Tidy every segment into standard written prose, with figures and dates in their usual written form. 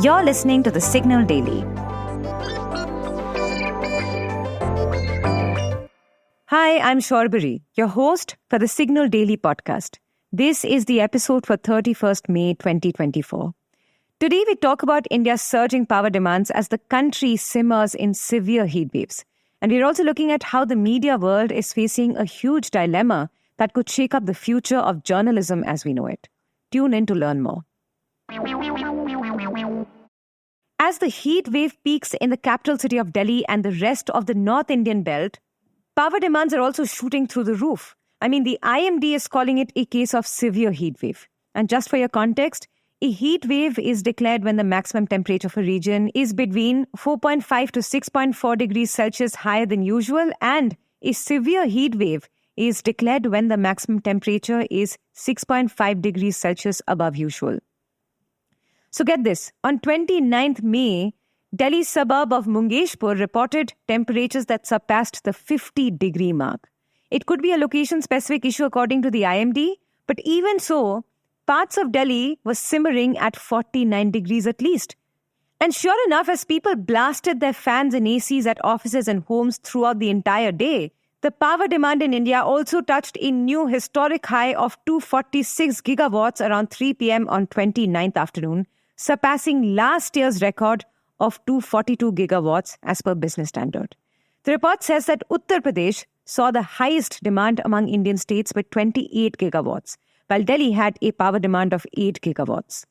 You're listening to The Signal Daily. Hi, I'm Shorbari, your host for The Signal Daily podcast. This is the episode for 31st May 2024. Today we talk about India's surging power demands as the country simmers in severe heat waves. And we're also looking at how the media world is facing a huge dilemma that could shake up the future of journalism as we know it. Tune in to learn more. As the heat wave peaks in the capital city of Delhi and the rest of the North Indian belt, power demands are also shooting through the roof. The IMD is calling it a case of severe heat wave. And just for your context, a heat wave is declared when the maximum temperature of a region is between 4.5 to 6.4 degrees Celsius higher than usual, and a severe heat wave is declared when the maximum temperature is 6.5 degrees Celsius above usual. So get this, on 29th May, Delhi's suburb of Mungeshpur reported temperatures that surpassed the 50-degree mark. It could be a location-specific issue according to the IMD, but even so, parts of Delhi were simmering at 49 degrees at least. And sure enough, as people blasted their fans and ACs at offices and homes throughout the entire day, the power demand in India also touched a new historic high of 246 gigawatts around 3 p.m. on 29th afternoon, surpassing last year's record of 242 gigawatts as per Business Standard. The report says that Uttar Pradesh saw the highest demand among Indian states with 28 gigawatts, while Delhi had a power demand of 8 gigawatts.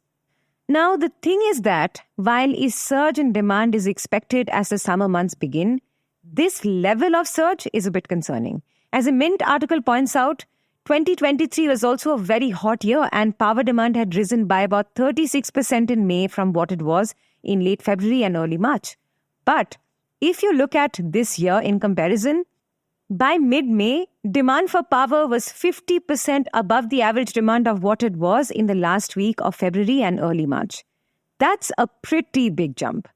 Now, the thing is that while a surge in demand is expected as the summer months begin, this level of surge is a bit concerning. As a Mint article points out, 2023 was also a very hot year and power demand had risen by about 36% in May from what it was in late February and early March. But if you look at this year in comparison, by mid-May, demand for power was 50% above the average demand of what it was in the last week of February and early March. That's a pretty big jump.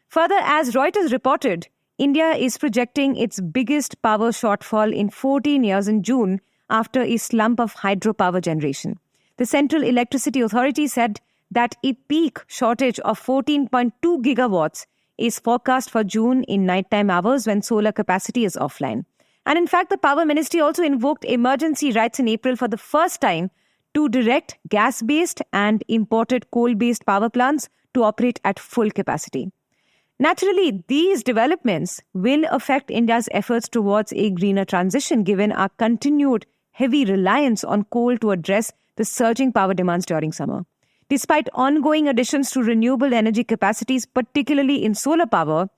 Further, as Reuters reported, India is projecting its biggest power shortfall in 14 years in June after a slump of hydropower generation. The Central Electricity Authority said that a peak shortage of 14.2 gigawatts is forecast for June in nighttime hours when solar capacity is offline. And in fact, the Power Ministry also invoked emergency rights in April for the first time to direct gas-based and imported coal-based power plants to operate at full capacity. Naturally, these developments will affect India's efforts towards a greener transition given our continued heavy reliance on coal to address the surging power demands during summer. Despite ongoing additions to renewable energy capacities, particularly in solar power,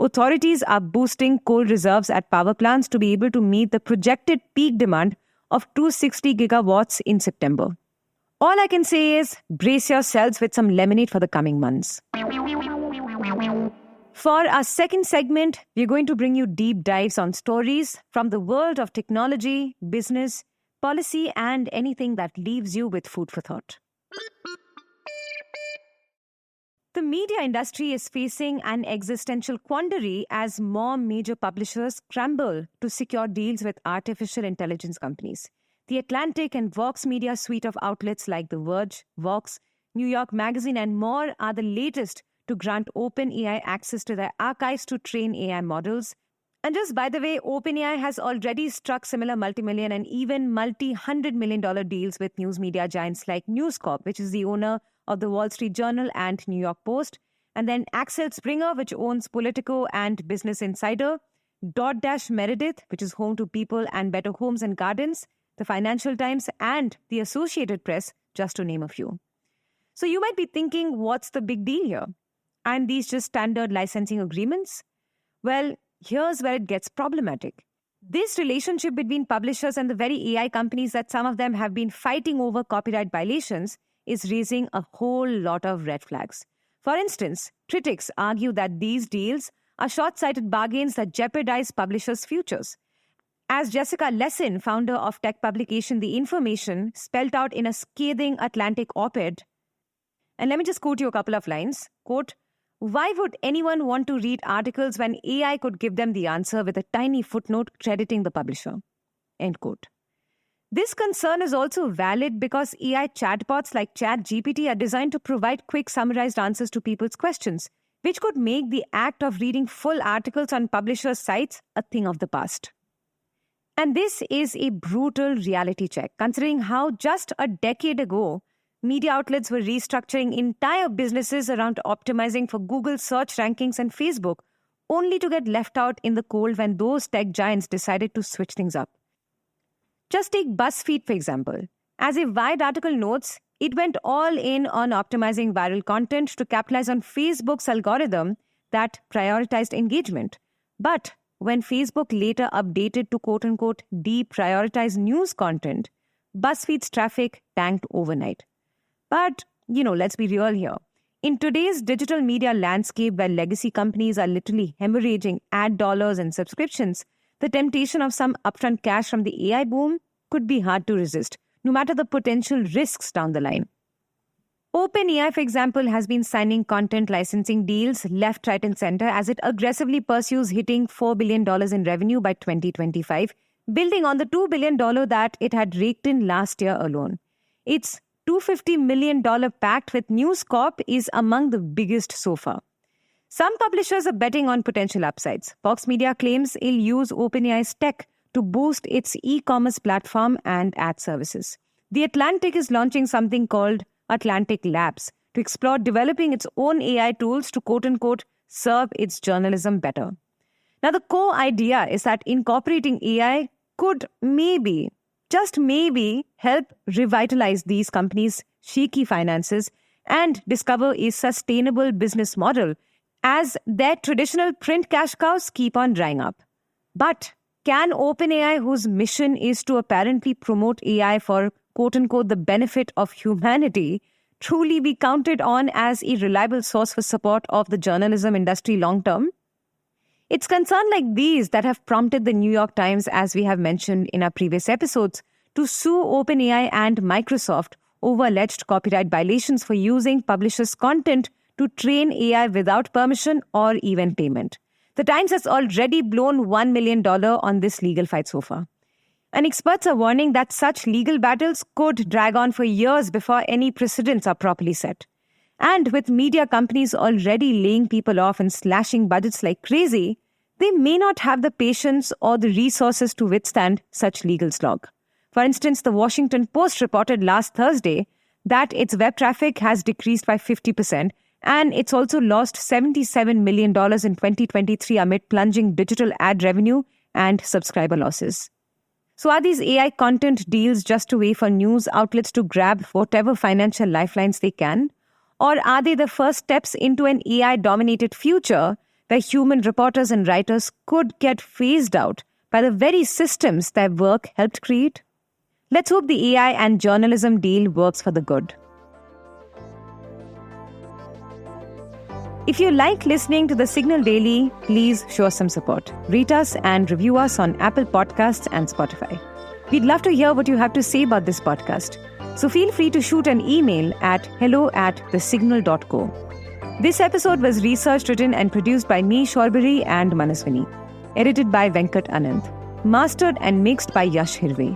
authorities are boosting coal reserves at power plants to be able to meet the projected peak demand of 260 gigawatts in September. All I can say is brace yourselves with some lemonade for the coming months. For our second segment, we're going to bring you deep dives on stories from the world of technology, business, policy, and anything that leaves you with food for thought. The media industry is facing an existential quandary as more major publishers scramble to secure deals with artificial intelligence companies. The Atlantic and Vox Media suite of outlets like The Verge, Vox, New York Magazine, and more are the latest to grant OpenAI access to their archives to train AI models. And just by the way, OpenAI has already struck similar multi-million and even multi-$100 million deals with news media giants like News Corp, which is the owner of the Wall Street Journal and New York Post, and then Axel Springer, which owns Politico and Business Insider, Dotdash Meredith, which is home to People and Better Homes and Gardens, the Financial Times, and the Associated Press, just to name a few. So you might be thinking, what's the big deal here? Aren't these just standard licensing agreements? Well, here's where it gets problematic. This relationship between publishers and the very AI companies that some of them have been fighting over copyright violations is raising a whole lot of red flags. For instance, critics argue that these deals are short-sighted bargains that jeopardize publishers' futures. As Jessica Lessin, founder of tech publication The Information, spelled out in a scathing Atlantic op-ed, and let me just quote you a couple of lines, quote, "Why would anyone want to read articles when AI could give them the answer with a tiny footnote crediting the publisher?" End quote. This concern is also valid because AI chatbots like ChatGPT are designed to provide quick summarized answers to people's questions, which could make the act of reading full articles on publishers' sites a thing of the past. And this is a brutal reality check, considering how just a decade ago, media outlets were restructuring entire businesses around optimizing for Google search rankings and Facebook, only to get left out in the cold when those tech giants decided to switch things up. Just take BuzzFeed, for example. As a Wired article notes, it went all in on optimizing viral content to capitalize on Facebook's algorithm that prioritized engagement. But when Facebook later updated to quote-unquote deprioritize news content, BuzzFeed's traffic tanked overnight. But, let's be real here. In today's digital media landscape where legacy companies are literally hemorrhaging ad dollars and subscriptions, the temptation of some upfront cash from the AI boom could be hard to resist, no matter the potential risks down the line. OpenAI, for example, has been signing content licensing deals left, right, and center as it aggressively pursues hitting $4 billion in revenue by 2025, building on the $2 billion that it had raked in last year alone. Its $250 million pact with News Corp is among the biggest so far. Some publishers are betting on potential upsides. Fox Media claims it'll use OpenAI's tech to boost its e-commerce platform and ad services. The Atlantic is launching something called Atlantic Labs to explore developing its own AI tools to quote-unquote serve its journalism better. Now, the core idea is that incorporating AI could maybe, just maybe, help revitalize these companies' shaky finances and discover a sustainable business model as their traditional print cash cows keep on drying up. But can OpenAI, whose mission is to apparently promote AI for quote-unquote the benefit of humanity, truly be counted on as a reliable source for support of the journalism industry long-term? It's concerns like these that have prompted the New York Times, as we have mentioned in our previous episodes, to sue OpenAI and Microsoft over alleged copyright violations for using publishers' content to train AI without permission or even payment. The Times has already blown $1 million on this legal fight so far. And experts are warning that such legal battles could drag on for years before any precedents are properly set. And with media companies already laying people off and slashing budgets like crazy, they may not have the patience or the resources to withstand such legal slog. For instance, the Washington Post reported last Thursday that its web traffic has decreased by 50%, and it's also lost $77 million in 2023 amid plunging digital ad revenue and subscriber losses. So are these AI content deals just a way for news outlets to grab whatever financial lifelines they can? Or are they the first steps into an AI-dominated future where human reporters and writers could get phased out by the very systems their work helped create? Let's hope the AI and journalism deal works for the good. If you like listening to The Signal Daily, please show us some support. Rate us and review us on Apple Podcasts and Spotify. We'd love to hear what you have to say about this podcast. So feel free to shoot an email at hello@thesignal.co. This episode was researched, written and produced by me, Shorbari, and Manaswini. Edited by Venkat Anand. Mastered and mixed by Yash Hirve.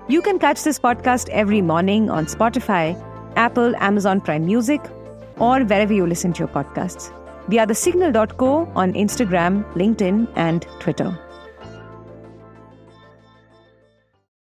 You can catch this podcast every morning on Spotify, Apple, Amazon Prime Music, or wherever you listen to your podcasts. We are thesignal.co on Instagram, LinkedIn, and Twitter.